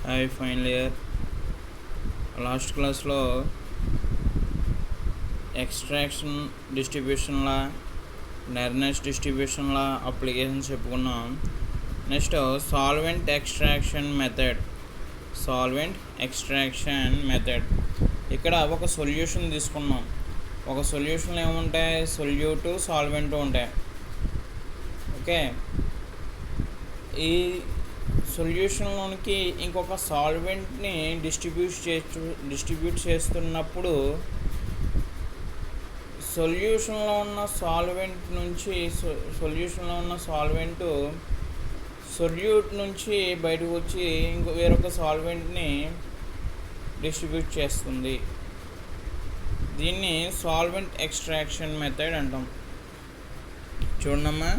Hi final year last క్లాస్లో extraction డిస్ట్రిబ్యూషన్ల నెర్నెస్ డిస్ట్రిబ్యూషన్ల applications చెప్పుకున్నాం. Next solvent extraction method ఇక్కడ ఒక సొల్యూషన్ తీసుకున్నాం. ఒక సొల్యూషన్లో ఏముంటాయి? సొల్యూటు, సాల్వెంట్ ఉంటాయి. ఓకే, ఈ సొల్యూషన్లోనికి ఇంకొక సాల్వెంట్ని డిస్ట్రిబ్యూట్ చేస్తున్నప్పుడు సొల్యూషన్లో ఉన్న సాల్వెంట్ నుంచి సొల్యూట్ నుంచి బయటకు వచ్చి వేరొక సాల్వెంట్ని డిస్ట్రిబ్యూట్ చేస్తుంది. దీన్ని సాల్వెంట్ ఎక్స్ట్రాక్షన్ మెథడ్ అంటాం. చూడమ్మా,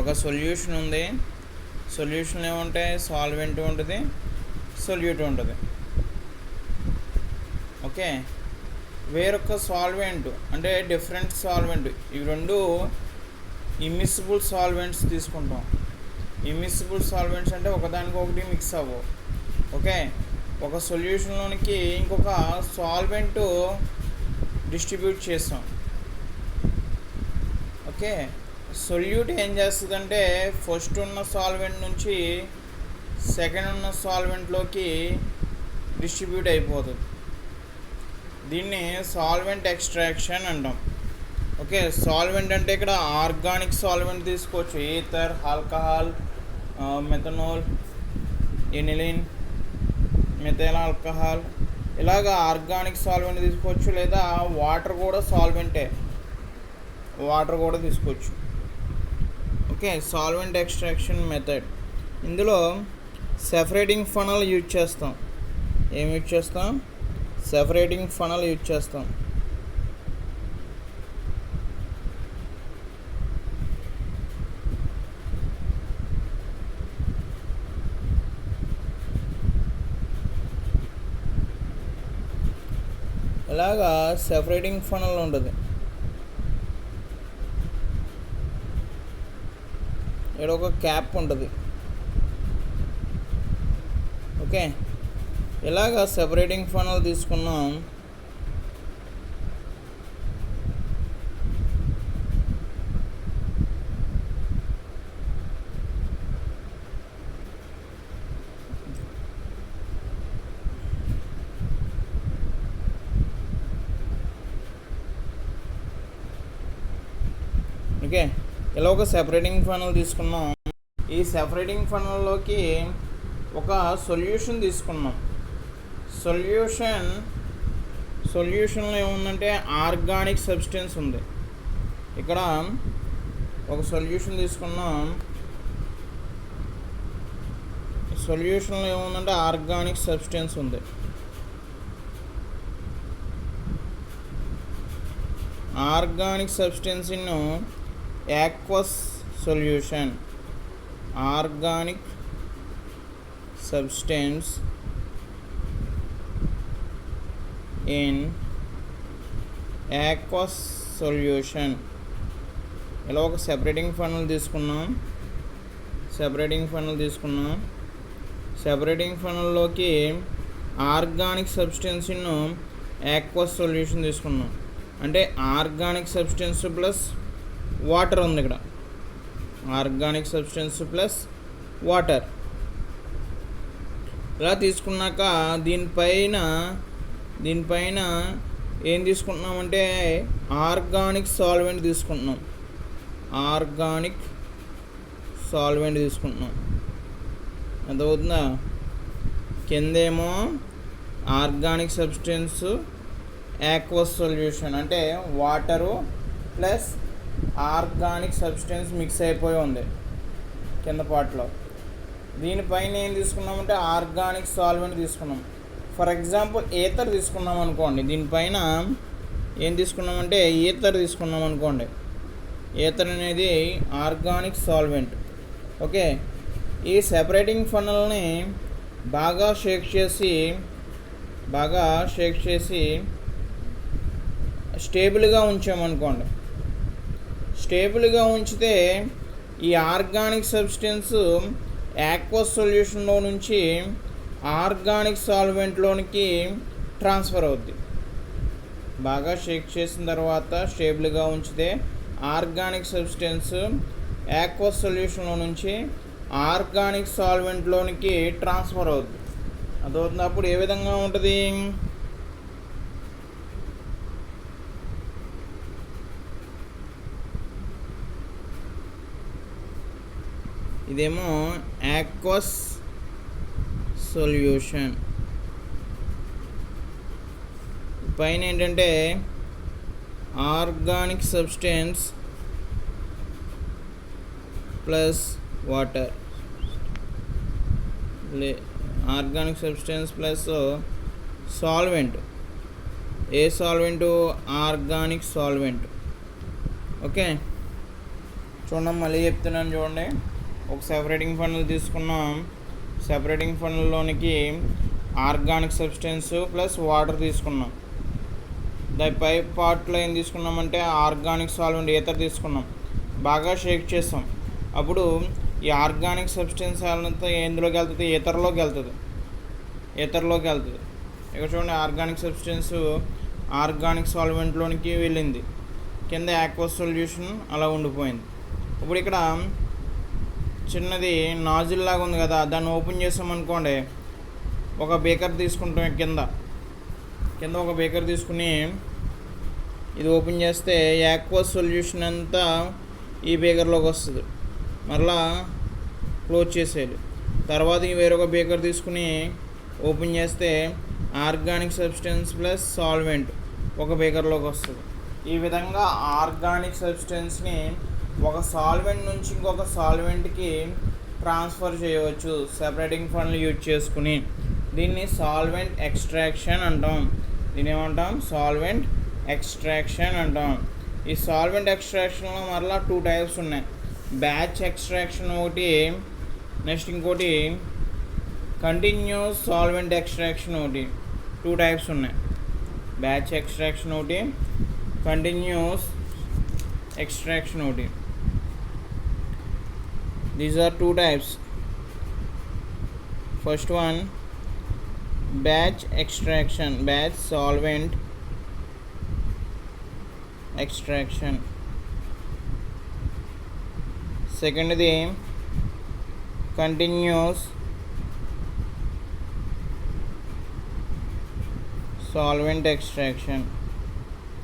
ఒక సొల్యూషన్ ఉంది. సొల్యూషన్ ఏముంటాయి? సాల్వెంట్ ఉంటుంది, సొల్యూట్ ఉంటుంది. ఓకే, వేరొక సాల్వెంట్ అంటే డిఫరెంట్ సాల్వెంట్. ఇవి రెండు ఇమ్మిసిబుల్ సాల్వెంట్స్ తీసుకుంటాం. ఇమ్మిసిబుల్ సాల్వెంట్స్ అంటే ఒకదానికొకటి మిక్స్ అవ్వవు. ఓకే, ఒక సొల్యూషన్లోనికి ఇంకొక సాల్వెంట్ డిస్ట్రిబ్యూట్ చేస్తాం. ఓకే, సొల్యూట్ ఏం చేస్తుందంటే ఫస్ట్ ఉన్న సాల్వెంట్ నుంచి సెకండ్ ఉన్న సాల్వెంట్లోకి డిస్ట్రిబ్యూట్ అయిపోతుంది. దీన్ని సాల్వెంట్ ఎక్స్ట్రాక్షన్ అంటాం. ఓకే, సాల్వెంట్ అంటే ఇక్కడ ఆర్గానిక్ సాల్వెంట్ తీసుకోవచ్చు. Ether, alcohol, methanol, aniline, methyl alcohol, ఇలాగా ఆర్గానిక్ సాల్వెంట్ తీసుకోవచ్చు. లేదా వాటర్ కూడా సాల్వెంటే, వాటర్ కూడా తీసుకోవచ్చు. Okay, solvent extraction method. ఇందులో సెపరేటింగ్ ఫనల్ యూజ్ చేస్తాం. ఏం యూజ్ చేస్తాం? సెపరేటింగ్ ఫనల్ యూజ్ చేస్తాం. ఇలాగా సెపరేటింగ్ ఫనల్ ఉంటుంది. ఇక్కడ ఒక క్యాప్ ఉంటుంది. ఓకే, ఇలాగా సెపరేటింగ్ ఫనల్ తీసుకున్నాం. ఓకే, ఇలా ఒక సెపరేటింగ్ ఫనల్ తీసుకున్నాం. ఈ సెపరేటింగ్ ఫనల్లోకి ఒక సొల్యూషన్ తీసుకున్నాం. సొల్యూషన్లో ఏముందంటే ఆర్గానిక్ సబ్స్టెన్స్ ఉంది. ఇక్కడ ఒక సొల్యూషన్ తీసుకున్నాం. సొల్యూషన్లో ఏముందంటే ఆర్గానిక్ సబ్స్టెన్స్ ఉంది. Organic substance in aqueous solution. Organic substance in aqueous solution. ఇలా ఒక సెపరేటింగ్ ఫనల్ తీసుకున్నాం. సెపరేటింగ్ ఫనల్లోకి organic substance in aqueous solution తీసుకున్నాం. అంటే ఆర్గానిక్ సబ్స్టెన్స్ ప్లస్ వాటర్ ఉంది. ఇక్కడ ఆర్గానిక్ సబ్స్టెన్స్ ప్లస్ వాటర్. ఇలా తీసుకున్నాక దీనిపైన ఏం తీసుకుంటున్నామంటే ఆర్గానిక్ సాల్వెంట్ తీసుకుంటున్నాం. అర్థమవుతుందా? కిందేమో ఆర్గానిక్ సబ్స్టెన్స్ యాక్వస్ సొల్యూషన్ అంటే water plus organic substance mix అయిపోయి ఉంది కింద పార్ట్లో. దీనిపైన ఏం తీసుకున్నామంటే ఆర్గానిక్ సాల్వెంట్ తీసుకున్నాం. ఫర్ ఎగ్జాంపుల్ ఈథర్ తీసుకున్నాం అనుకోండి. దీనిపైన ఏం తీసుకున్నామంటే ఈథర్ తీసుకున్నాం అనుకోండి. ఈథర్ అనేది ఆర్గానిక్ సాల్వెంట్. ఓకే, ఈ సెపరేటింగ్ ఫనల్ని బాగా షేక్ చేసి స్టేబుల్గా ఉంచామనుకోండి. స్టేబుల్గా ఉంచితే ఈ ఆర్గానిక్ సబ్స్టెన్స్ యాక్వస్ సొల్యూషన్లో నుంచి ఆర్గానిక్ సాల్వెంట్లోనికి ట్రాన్స్ఫర్ అవుద్ది. బాగా షేక్ చేసిన తర్వాత స్టేబుల్గా ఉంచితే ఆర్గానిక్ సబ్స్టెన్స్ యాక్వస్ సొల్యూషన్లో నుంచి ఆర్గానిక్ సాల్వెంట్లోనికి ట్రాన్స్ఫర్ అవుద్ది. అదవుతున్నప్పుడు ఏ విధంగా ఉంటుంది? ఇదేమో యాక్వస్ సొల్యూషన్, పైన ఏంటంటే organic substance plus water, organic substance plus solvent. ఏ సాల్వెంటు? Organic solvent. ఓకే, చూడండి, మళ్ళీ చెప్తున్నాను చూడండి. ఒక సెపరేటింగ్ ఫనల్ తీసుకున్నాం. సెపరేటింగ్ ఫనల్లోనికి ఆర్గానిక్ సబ్స్టెన్స్ ప్లస్ వాటర్ తీసుకున్నాం. దాని పై పార్ట్లో ఏం తీసుకున్నామంటే ఆర్గానిక్ సాల్వెంట్ ఈథర్ తీసుకున్నాం. బాగా షేక్ చేస్తాం. అప్పుడు ఈ ఆర్గానిక్ సబ్స్టెన్స్ అంతా ఎందులోకి వెళ్తుంది? ఈథర్లోకి వెళ్తుంది. ఇక్కడ చూడండి, ఆర్గానిక్ సబ్స్టెన్స్ ఆర్గానిక్ సాల్వెంట్లోనికి వెళ్ళింది. కింద యాక్వస్ సొల్యూషన్ అలా ఉండిపోయింది. ఇప్పుడు ఇక్కడ చిన్నది నాజిల్ లాగా ఉంది కదా, దాన్ని ఓపెన్ చేసామనుకోండి, ఒక బేకర్ తీసుకుంటాం. కింద ఒక బేకర్ తీసుకుని ఇది ఓపెన్ చేస్తే యాక్వస్ సొల్యూషన్ అంతా ఈ బేకర్లోకి వస్తుంది. మరలా క్లోజ్ చేసేది. తర్వాత వేరొక బేకర్ తీసుకుని ఓపెన్ చేస్తే ఆర్గానిక్ సబ్స్టెన్స్ ప్లస్ సాల్వెంట్ ఒక బేకర్లోకి వస్తుంది. ఈ విధంగా ఆర్గానిక్ సబ్స్టెన్స్ని ఒక సాల్వెంట్ నుంచి ఇంకొక సాల్వెంట్కి ట్రాన్స్ఫర్ చేయవచ్చు సెపరేటింగ్ ఫనల్ యూజ్ చేసుకుని. దీన్ని సాల్వెంట్ ఎక్స్ట్రాక్షన్ అంటాం. దీన్ని ఏమంటాం? సాల్వెంట్ ఎక్స్ట్రాక్షన్ అంటాం. ఈ సాల్వెంట్ ఎక్స్ట్రాక్షన్లో మరలా 2 టైప్స్ ఉన్నాయి. బ్యాచ్ ఎక్స్ట్రాక్షన్ ఒకటి, నెక్స్ట్ ఇంకోటి కంటిన్యూస్ సాల్వెంట్ ఎక్స్ట్రాక్షన్ ఒకటి. 2 టైప్స్ ఉన్నాయి. బ్యాచ్ ఎక్స్ట్రాక్షన్ ఒకటి, కంటిన్యూస్ ఎక్స్ట్రాక్షన్ ఒకటి. These are 2 types. First one, batch extraction, batch solvent extraction. Second is continuous solvent extraction.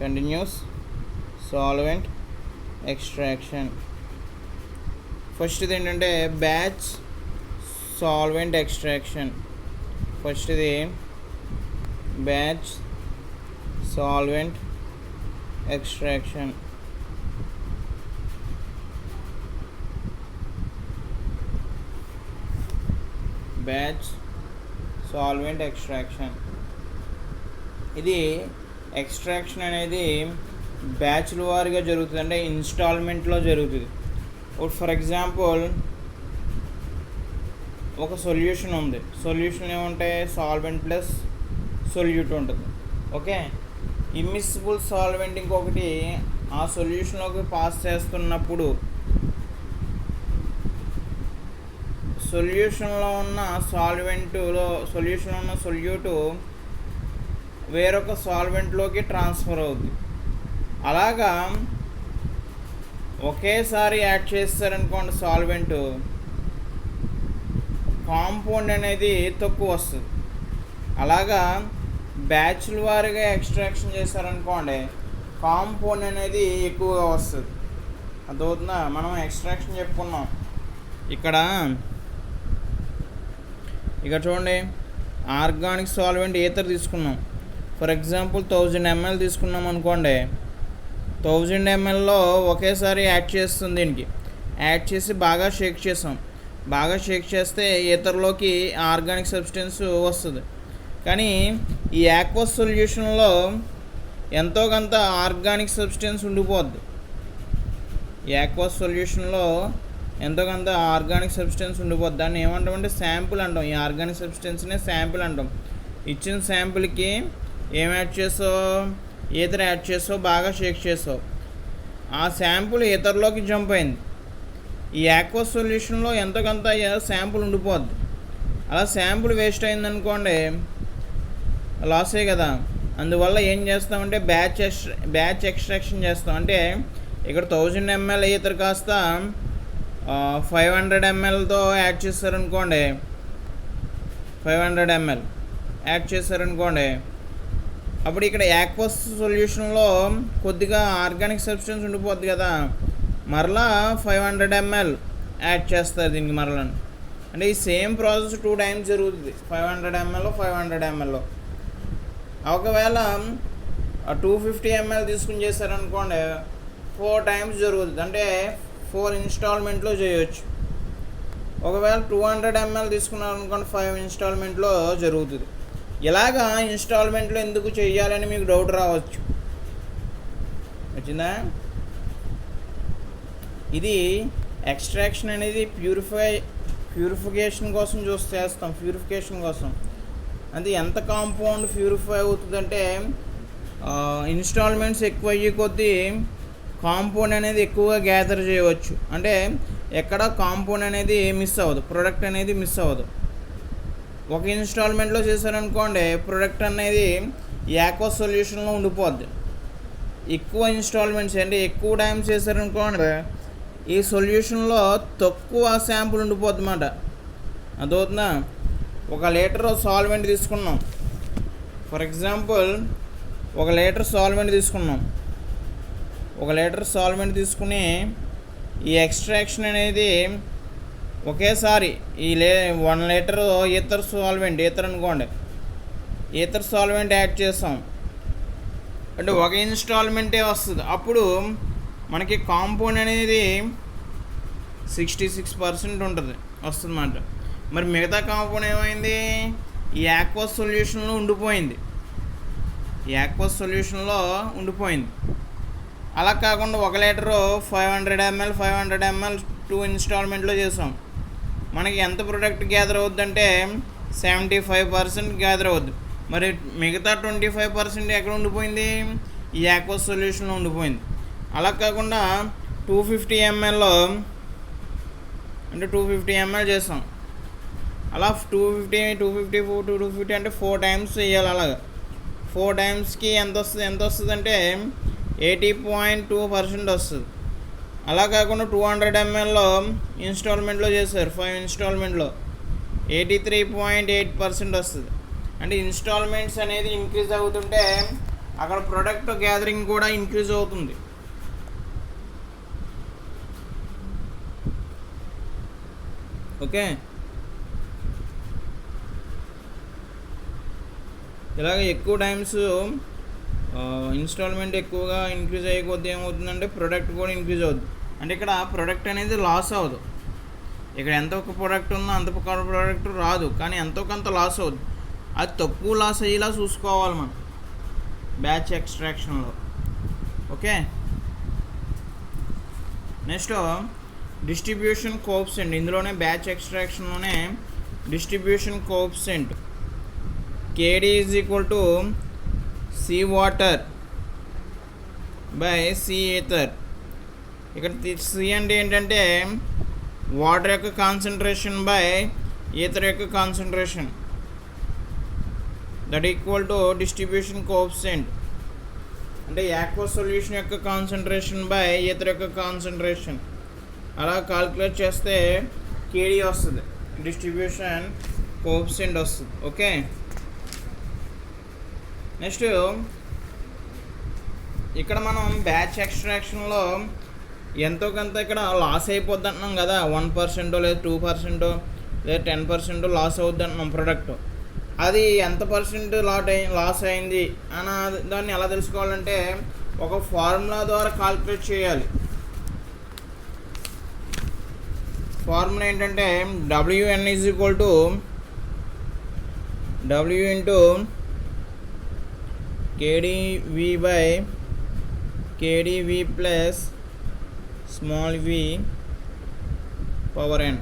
Continuous solvent extraction. First ఇది ఏంటంటే batch solvent extraction. First ఇది batch solvent extraction. Batch solvent extraction. ఇది extraction అనేది బ్యాచ్ల వారీగా జరుగుతుంది, అంటే ఇన్స్టాల్మెంట్లో జరుగుతుంది. ఫర్ ఎగ్జాంపుల్, ఒక సొల్యూషన్ ఉంది. సొల్యూషన్ ఏముంటాయి? సాల్వెంట్ ప్లస్ సొల్యూట్ ఉంటుంది. ఓకే, ఇమ్మిసిబుల్ సాల్వెంట్ ఇంకొకటి ఆ సొల్యూషన్లోకి పాస్ చేస్తున్నప్పుడు సొల్యూషన్లో ఉన్న సొల్యూటు వేరొక సాల్వెంట్లోకి ట్రాన్స్ఫర్ అవుతుంది. అలాగా ఒకేసారి యాడ్ చేస్తారనుకోండి సాల్వెంట్, కాంపౌండ్ అనేది తక్కువ వస్తుంది. అలాగా బ్యాచ్ల వారీగా ఎక్స్ట్రాక్షన్ చేశారనుకోండి, కాంపౌండ్ అనేది ఎక్కువగా వస్తుంది. అదవుతుందా? మనం ఎక్స్ట్రాక్షన్ చెప్పుకున్నాం. ఇక్కడ చూడండి, ఆర్గానిక్ సాల్వెంట్ ఈథర్ తీసుకున్నాం. ఫర్ ఎగ్జాంపుల్ 1000 ml తీసుకున్నాం అనుకోండి. 1000 mlలో ఒకేసారి యాడ్ చేస్తుంది. దీనికి యాడ్ చేసి బాగా షేక్ చేసాం. బాగా షేక్ చేస్తే ఈథర్లోకి ఆర్గానిక్ సబ్స్టెన్స్ వస్తుంది. కానీ ఈ యాక్వస్ సొల్యూషన్లో ఎంతో కొంత ఆర్గానిక్ సబ్స్టెన్స్ ఉండిపోద్ది. యాక్వస్ సొల్యూషన్లో ఎంతో కొంత ఆర్గానిక్ సబ్స్టెన్స్ ఉండిపోద్ది. దాన్ని ఏమంటామంటే శాంపుల్ అంటాం. ఈ ఆర్గానిక్ సబ్స్టెన్స్నే శాంపుల్ అంటాం. ఇచ్చిన శాంపుల్కి ఏం యాడ్ చేసావు? ఈథర్ యాడ్ చేసావు, బాగా షేక్ చేసావు. ఆ శాంపుల్ ఈథర్లోకి జంప్ అయింది. ఈ యాక్వస్ సొల్యూషన్లో ఎంతో కొంత శాంపుల్ ఉండిపోద్ది. అలా శాంపుల్ వేస్ట్ అయిందనుకోండి, లాసే కదా. అందువల్ల ఏం చేస్తామంటే బ్యాచ్ ఎక్స్ట్రాక్షన్ చేస్తాం. అంటే ఇక్కడ 1000 ml ఈథర్ కాస్త 500 mlతో యాడ్ చేస్తారనుకోండి, 500 ml యాడ్ చేస్తారనుకోండి, అప్పుడు ఇక్కడ యాక్వస్ సొల్యూషన్లో కొద్దిగా ఆర్గానిక్ సబ్స్టెన్స్ ఉండిపోద్ది కదా, మరలా 500 ml యాడ్ చేస్తారు దీనికి మరలా. అంటే ఈ సేమ్ ప్రాసెస్ 2 times జరుగుతుంది, 500 ml 500 ml. ఒకవేళ 250 ml తీసుకుని చేశారనుకోండి, 4 times జరుగుతుంది, అంటే 4 ఇన్స్టాల్మెంట్లో చేయొచ్చు. ఒకవేళ 200 ml తీసుకున్నారనుకోండి, 5 ఇన్స్టాల్మెంట్లో జరుగుతుంది. ఇలాగా ఇన్స్టాల్మెంట్లో ఎందుకు చేయాలని మీకు డౌట్ రావచ్చు. వచ్చిందా? ఇది ఎక్స్ట్రాక్షన్ అనేది ప్యూరిఫికేషన్ కోసం చేస్తాం, ప్యూరిఫికేషన్ కోసం. అది ఎంత కాంపౌండ్ ప్యూరిఫై అవుతుందంటే ఇన్స్టాల్మెంట్స్ ఎక్కువ అయ్యే కొద్దీ కాంపౌండ్ అనేది ఎక్కువగా గ్యాదర్ చేయవచ్చు. అంటే ఎక్కడ కాంపౌండ్ అనేది మిస్ అవ్వదు, ప్రొడక్ట్ అనేది మిస్ అవ్వదు. ఒక ఇన్స్టాల్మెంట్లో చేశారనుకోండి, ప్రొడక్ట్ అనేది యాక్వస్ సొల్యూషన్లో ఉండిపోద్ది. ఎక్కువ ఇన్స్టాల్మెంట్స్ అంటే ఎక్కువ టైం చేశారనుకోండి, ఈ సొల్యూషన్లో తక్కువ శాంపుల్ ఉండిపోద్ది అన్నమాట. అదవుతుందా? 1 లీటర్ సాల్వెంట్ తీసుకున్నాం, ఫర్ ఎగ్జాంపుల్ 1 లీటర్ సాల్వెంట్ తీసుకున్నాం. 1 లీటర్ సాల్వెంట్ తీసుకుని ఈ ఎక్స్ట్రాక్షన్ అనేది ఒకేసారి 1 లీటర్ ఈథర్ అనుకోండి, ఈథర్ సాల్వెంట్ యాడ్ చేస్తాం. అంటే ఒక ఇన్స్టాల్మెంటే వస్తుంది. అప్పుడు మనకి కాంపౌండ్ అనేది 66% ఉంటుంది, వస్తుంది అన్నమాట. మరి మిగతా కాంపౌండ్ ఏమైంది? ఈ యాక్వస్ సొల్యూషన్లో ఉండిపోయింది, యాక్వస్ సొల్యూషన్లో ఉండిపోయింది. అలా కాకుండా 1 లీటర్ 500 ml 2 ఇన్స్టాల్మెంట్లో చేసాం. మనకి ఎంత ప్రొడక్ట్ గ్యాదర్ అవుద్దంటే 75% గ్యాదర్ అవుద్ది. మరి మిగతా 25% ఎక్కడ ఉండిపోయింది? ఈ యాక్వస్ సొల్యూషన్లో ఉండిపోయింది. అలా కాకుండా 250 ml అంటే 250 ml చేస్తాం. అలా 250 అంటే 4 times చేయాలి. అలాగా 4 timesకి ఎంత వస్తుంది అంటే 80.2% వస్తుంది. అలా కాకుండా 200 ml ఇన్స్టాల్మెంట్లో చేశారు, 5 ఇన్స్టాల్మెంట్లో 83.8% వస్తుంది. అంటే ఇన్స్టాల్మెంట్స్ అనేది ఇంక్రీజ్ అవుతుంటే అక్కడ ప్రొడక్ట్ గ్యాదరింగ్ కూడా ఇంక్రీజ్ అవుతుంది. ఓకే, ఇలాగ ఎక్కువ టైమ్స్ ఇన్స్టాల్మెంట్ ఎక్కువగా ఇంక్రీజ్ అయ్యే కొద్ది ఏమవుతుందంటే ప్రొడక్ట్ కూడా ఇంక్రీజ్ అవుతుంది. అంటే ఇక్కడ ప్రొడక్ట్ అనేది లాస్ అవ్వదు. ఇక్కడ ఎంత ఒక ప్రోడక్ట్ ఉందో అంత ప్రోడక్ట్ రాదు, కానీ ఎంతో కొంత లాస్ అవుద్ది. అది తక్కువ లాస్ అయ్యేలా చూసుకోవాలి మనం బ్యాచ్ ఎక్స్ట్రాక్షన్లో. Okay, next distribution coefficient. ఇందులోనే బ్యాచ్ ఎక్స్ట్రాక్షన్లోనే distribution coefficient KD = C water by C ether. ఇక్కడ C అంటే ఏంటంటే వాటర్ యొక్క కాన్సన్ట్రేషన్ బై ఈథర్ యొక్క concentration, that equal to distribution coefficient. అంటే యాక్వస్ సొల్యూషన్ యొక్క కాన్సన్ట్రేషన్ బై ఈథర్ యొక్క కాన్సన్ట్రేషన్. అలా కాల్కులేట్ చేస్తే KD వస్తుంది, డిస్ట్రిబ్యూషన్ కోఎఫిషియంట్ వస్తుంది. ఓకే, నెక్స్ట్ ఇక్కడ మనం బ్యాచ్ ఎక్స్ట్రాక్షన్లో ఎంతో కొంత ఇక్కడ లాస్ అయిపోద్ది అంటున్నాం కదా, 1% లేదా 2% లేదా 10% లాస్ అవుద్ది అంటున్నాం ప్రొడక్ట్. అది ఎంత పర్సెంట్ లాస్ అయింది అన్న దాన్ని ఎలా తెలుసుకోవాలంటే ఒక ఫార్ములా ద్వారా కాల్కులేట్ చేయాలి. ఫార్ములా ఏంటంటే WN = W into KdV plus small v power n.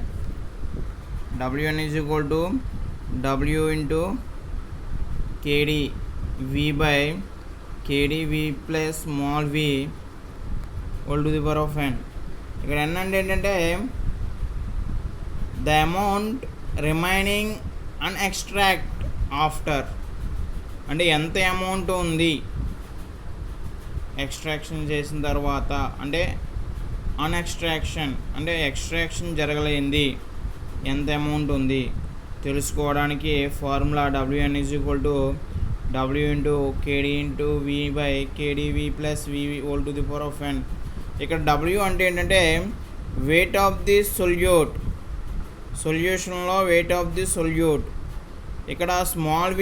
WN = W into KdV plus small v whole to the power of n. ఇక్కడ n అంటే ఏంటంటే ద అమౌంట్ రిమైనింగ్ అన్ఎక్స్ట్రాక్ట్ ఆఫ్టర్ అంటే ఎంత అమౌంట్ ఉంది extraction చేసిన తర్వాత, అంటే అన్ఎక్స్ట్రాక్షన్ అంటే ఎక్స్ట్రాక్షన్ జరగలేంది ఎంత అమౌంట్ ఉంది తెలుసుకోవడానికి formula WN = W × KD × V/KdV + V whole to the power of n. ఇక్కడ W అంటే ఏంటంటే వెయిట్ ఆఫ్ ది సొల్యూషన్లో వెయిట్ ఆఫ్ ది సొల్యూట్. ఇక్కడ స్మాల్ v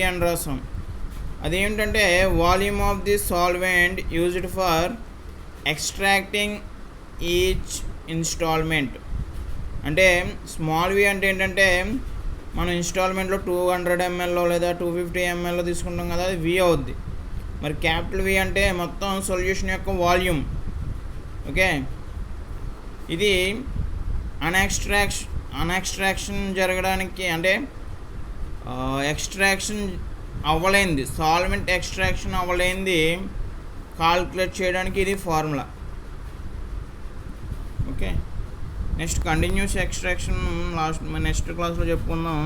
అని రాసాం. అదేంటంటే volume of the solvent used for extracting each installment. అంటే small v అంటే ఏంటంటే మనం ఇన్స్టాల్మెంట్లో 200 ml లేదా 250 ml తీసుకుంటాం కదా, అది v అవుద్ది. మరి క్యాపిటల్ V అంటే మొత్తం సొల్యూషన్ యొక్క వాల్యూమ్. ఓకే, ఇది అన్ఎక్స్ట్రాక్షన్ జరగడానికి అంటే ఎక్స్ట్రాక్షన్ అవ్వలేంది, సాల్వెంట్ ఎక్స్ట్రాక్షన్ అవ్వలేంది కాల్కులేట్ చేయడానికి ఇది formula. Okay, next continuous extraction next క్లాస్లో చెప్పుకుందాం.